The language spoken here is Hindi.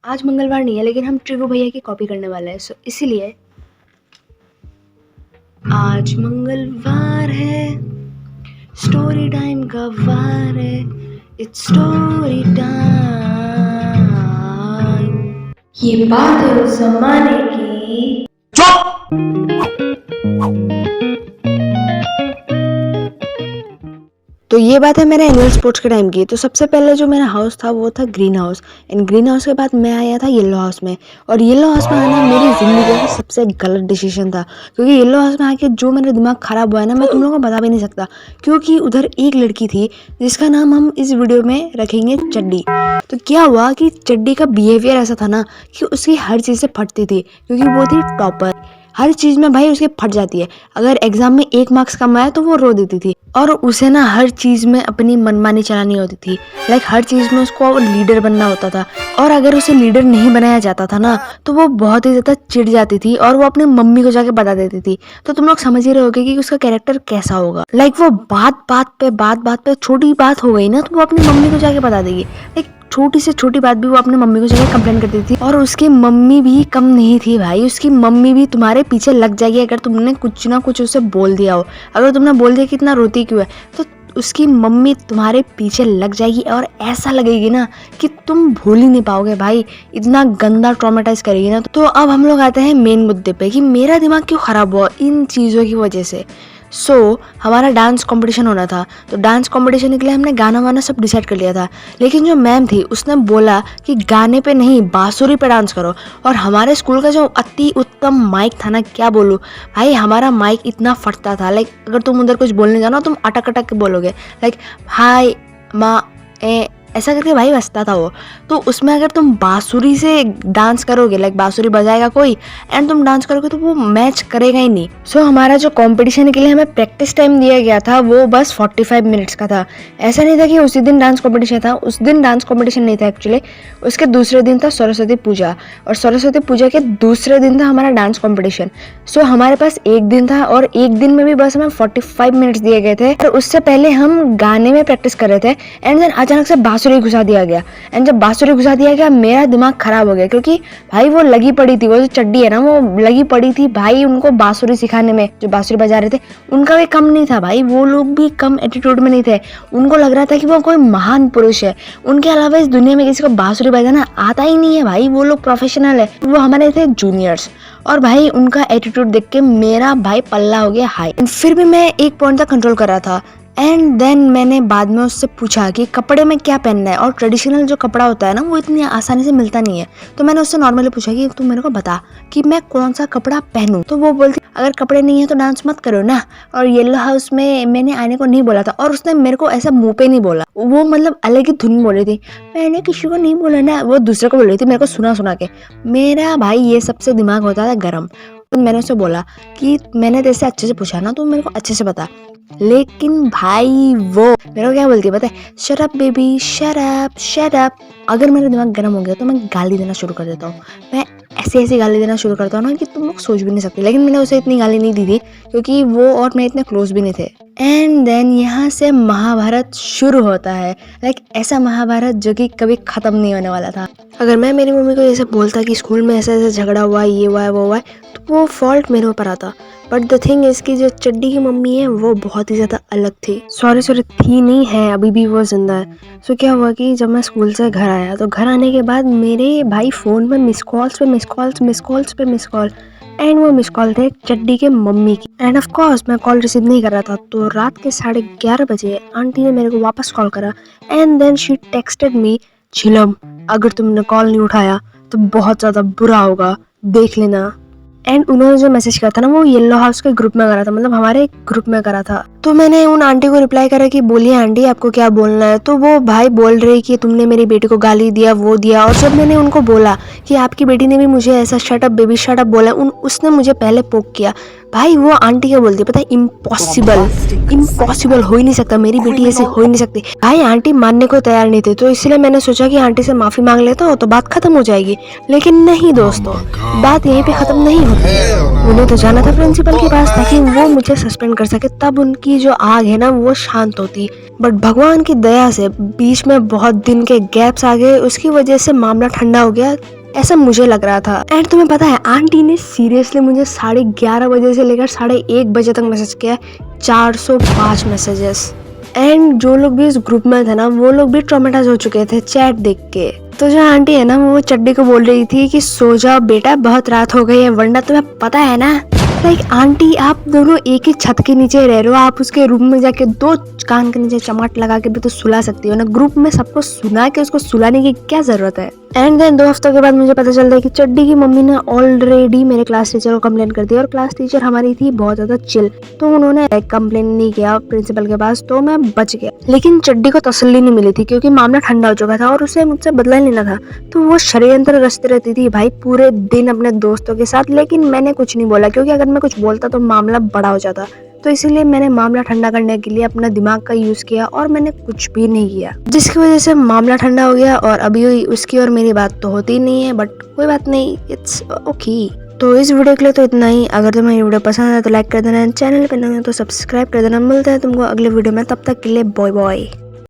आज मंगलवार नहीं है लेकिन हम ट्रिगो भैया की कॉपी करने वाले हैं, सो इसीलिए आज मंगलवार है, स्टोरी टाइम का वार है, इट्स स्टोरी टाइम। ये बात है उस जमाने की। तो ये बात है मेरे एनुअल स्पोर्ट्स के टाइम की। तो सबसे पहले जो मेरा हाउस था वो था green house, and green house के बाद मैं आया था येलो हाउस में। और येलो हाउस में आना मेरी ज़िंदगी का सबसे गलत डिसीजन था, क्योंकि येलो हाउस में आके जो मेरा दिमाग ख़राब हुआ है ना, मैं तुम लोगों को बता भी नहीं सकता। क्योंकि उधर एक लड़की थी जिसका नाम हम इस वीडियो में रखेंगे चड्डी। तो क्या हुआ कि चड्डी का बिहेवियर ऐसा था ना कि उसकी हर चीज़ से फटती थी, क्योंकि वो थी टॉपर। हर चीज़ में भाई उसके फट जाती है। अगर एग्जाम में 1 मार्क्स कम आया तो वो रो देती थी, और उसे ना हर चीज़ में अपनी मनमानी चलानी होती थी। लाइक हर चीज़ में उसको लीडर बनना होता था, और अगर उसे लीडर नहीं बनाया जाता था ना तो वो बहुत ही ज़्यादा चिढ़ जाती थी और वो अपनी मम्मी को जाके बता देती थी। तो तुम लोग समझ ही रहे होगे कि उसका कैरेक्टर कैसा होगा। लाइक वो बात बात पे छोटी बात हो गई ना तो वो अपनी मम्मी को जाके बता देगी। लाइक छोटी से छोटी बात भी वो अपनी मम्मी को जाके कंप्लेन करती थी। और उसकी मम्मी भी कम नहीं थी भाई, उसकी मम्मी भी तुम्हारे पीछे लग जाएगी अगर तुमने कुछ ना कुछ उसे बोल दिया हो। अगर तुमने बोल दिया कि इतना रोती क्यों है, तो उसकी मम्मी तुम्हारे पीछे लग जाएगी और ऐसा लगेगी ना कि तुम भूल ही नहीं पाओगे भाई, इतना गंदा ट्रॉमेटाइज करेगी ना। तो अब हम लोग आते हैं मेन मुद्दे पे कि मेरा दिमाग क्यों खराब हुआ इन चीज़ों की वजह से। हमारा डांस कंपटीशन होना था, तो डांस कंपटीशन के लिए हमने गाना वाना सब डिसाइड कर लिया था। लेकिन जो मैम थी उसने बोला कि गाने पे नहीं, बांसुरी पे डांस करो। और हमारे स्कूल का जो अति उत्तम माइक था ना, क्या बोलूँ भाई, हमारा माइक इतना फटता था। लाइक अगर तुम उधर कुछ बोलने जाओ तुम अटक अटक के बोलोगे, लाइक हाय माँ ए ऐसा करके भाई बजता था वो। तो उसमें अगर तुम बांसुरी से डांस करोगे, लाइक बांसुरी बजाएगा कोई एंड तुम डांस करोगे, तो वो मैच करेगा ही नहीं। हमारा जो कंपटीशन के लिए हमें प्रैक्टिस टाइम दिया गया था वो बस 45 मिनट्स का था। ऐसा नहीं था कि उसी दिन डांस कंपटीशन था, उस दिन डांस कंपटीशन नहीं था एक्चुअली। उसके दूसरे दिन था सरस्वती पूजा, और सरस्वती पूजा के दूसरे दिन था हमारा डांस कंपटीशन। हमारे पास एक दिन था, और एक दिन में भी बस हमें 45 मिनट्स दिए गए थे। और उससे पहले हम गाने में प्रैक्टिस कर रहे थे, एंड देन अचानक से बांसुरी घुसा दिया गया। एंड जब बांसुरी घुसा दिया गया मेरा दिमाग खराब हो गया, क्योंकि भाई वो लगी पड़ी थी, वो जो चड्डी है ना वो लगी पड़ी थी भाई उनको बांसुरी सिखाने में। जो बांसुरी बजा रहे थे उनका भी कम नहीं था भाई, वो लोग भी कम एटीट्यूड में नहीं थे। उनको लग रहा था कि वो कोई महान पुरुष है, उनके अलावा इस दुनिया में किसी को बांसुरी बजाना आता ही नहीं है भाई, वो लोग प्रोफेशनल है। वो हमारे थे जूनियर्स, और भाई उनका एटीट्यूड देख के मेरा भाई पल्ला हो गया हाई। फिर भी मैं एक पॉइंट तक कंट्रोल कर रहा था। एंड देन मैंने बाद में उससे पूछा कि कपड़े में क्या पहनना है, और ट्रेडिशनल जो कपड़ा होता है ना वो इतनी आसानी से मिलता नहीं है। तो मैंने उससे नॉर्मली पूछा कि तू मेरे को बता कि मैं कौन सा कपड़ा पहनूं। तो वो बोलती अगर कपड़े नहीं है तो डांस मत करो ना। और येलो हाउस में मैंने आने को नहीं बोला था, और उसने मेरे को ऐसा मुंह पे नहीं बोला, वो मतलब अलग ही धुन में बोल रही थी। मैंने किसी को नहीं बोला ना, वो दूसरे को बोल रही थी मेरे को सुना सुना के। मेरा भाई ये सबसे दिमाग होता था गर्म। तो मैंने उससे बोला कि मैंने तेरे से अच्छे से पूछा ना, तो मेरे को अच्छे से बता। लेकिन भाई वो मेरे को क्या बोलती है पता है, shut up baby, shut up shut up. अगर मेरा दिमाग गर्म हो गया तो मैं गाली देना शुरू कर देता हूँ। मैं ऐसी गाली देना शुरू करता हूँ ना कि तुम लोग सोच भी नहीं सकते। लेकिन मैंने उसे इतनी गाली नहीं दी थी, क्योंकि वो और मैं इतने क्लोज भी नहीं थे। एंड देन यहाँ से महाभारत शुरू होता है। लाइक ऐसा महाभारत जो कि कभी खत्म नहीं होने वाला था। अगर मैं मेरी मम्मी को जैसे बोलता कि स्कूल में ऐसा ऐसा झगड़ा हुआ है, ये हुआ है, वो हुआ है, तो वो फॉल्ट मेरे ऊपर आता। बट द थिंग इसकी जो चड्डी की मम्मी है वो बहुत ही ज़्यादा अलग थी। सॉरी थी नहीं है, अभी भी वो जिंदा है। क्या हुआ कि जब मैं स्कूल से घर आया तो घर आने के बाद मेरे भाई फ़ोन में मिस कॉल्स पे मिस कॉल, एंड वो मिस कॉल थे चड्डी के मम्मी की। एंड ऑफ कोर्स मैं कॉल रिसीव नहीं कर रहा था। तो रात के 11:30 बजे आंटी ने मेरे को वापस कॉल करा, and then she texted me, Jhilam अगर तुमने कॉल नहीं उठाया तो बहुत ज़्यादा बुरा होगा, देख लेना। एंड उन्होंने जो मैसेज करा था ना वो येलो हाउस के ग्रुप में करा था, मतलब हमारे ग्रुप में करा था। तो मैंने उन आंटी को रिप्लाई करा कि बोलिए आंटी आपको क्या बोलना है। तो वो भाई बोल रही कि तुमने मेरी बेटी को गाली दिया, वो दिया। और जब मैंने उनको बोला कि आपकी बेटी ने भी मुझे ऐसा shut up baby shut up बोला, उसने मुझे पहले पोक किया। भाई वो आंटी क्या बोलती है पता है, इम्पॉसिबल, हो ही नहीं सकता, मेरी बेटी ऐसे हो ही नहीं सकती। भाई आंटी मानने को तैयार नहीं थे, तो इसलिए मैंने सोचा कि आंटी से माफी मांग लेता हूँ तो बात खत्म हो जाएगी। लेकिन नहीं दोस्तों, बात यहीं पे खत्म नहीं होती। उन्हें तो जाना था प्रिंसिपल के पास ताकि वो मुझे सस्पेंड कर सके, तब उनकी की जो आग है ना वो शांत होती, बट भगवान की दया से बीच में बहुत दिन के गैप्स आ गए, उसकी वजह से मामला ठंडा हो गया, ऐसा मुझे लग रहा था। एंड तुम्हें पता है आंटी ने सीरियसली मुझे 11:30 बजे से लेकर 1:30 बजे तक मैसेज किया, 405 मैसेजेस। एंड जो लोग भी इस ग्रुप में थे ना वो लोग भी ट्रॉमेटाइज हो चुके थे चैट देख के। तो जो आंटी है ना वो चड्डी को बोल रही थी कि सो जाओ बेटा, बहुत रात हो गई है, वरना तुम्हें पता है ना। लाइक आंटी आप दोनों एक ही छत के नीचे रह रहे हो, आप उसके रूम में जाके 2 कान के नीचे चमाट लगा के भी तो सुला सकती हो ना, ग्रुप में सबको सुना के उसको सुलाने की क्या जरूरत है। एंड देन 2 हफ्तों के बाद मुझे पता चलता है कि चड्डी की मम्मी ने ऑलरेडी मेरे क्लास टीचर को कंप्लेन कर दिया, और क्लास टीचर हमारी थी बहुत ज्यादा चिल, तो उन्होंने कंप्लेन नहीं किया प्रिंसिपल के पास, तो मैं बच गया। लेकिन चड्डी को तसल्ली नहीं मिली थी क्योंकि मामला ठंडा हो चुका था और उसे मुझसे बदला लेना था, तो वो षड्यंत्र रचती रहती थी भाई पूरे दिन अपने दोस्तों के साथ। लेकिन मैंने कुछ नहीं बोला क्योंकि अगर मैं कुछ बोलता तो मामला बड़ा हो जाता, तो इसीलिए मैंने मामला ठंडा करने के लिए अपना दिमाग का यूज किया और मैंने कुछ भी नहीं किया, जिसकी वजह से मामला ठंडा हो गया। और अभी उसकी और मेरी बात तो होती नहीं है, बट कोई बात नहीं, इट्स ओके। तो इस वीडियो के लिए तो इतना ही। अगर तुम्हें ये वीडियो पसंद है तो लाइक कर देना, चैनल पे नए हो तो सब्सक्राइब कर देना। मिलते हैं तुमको अगले वीडियो में, तब तक के लिए बाय बाय।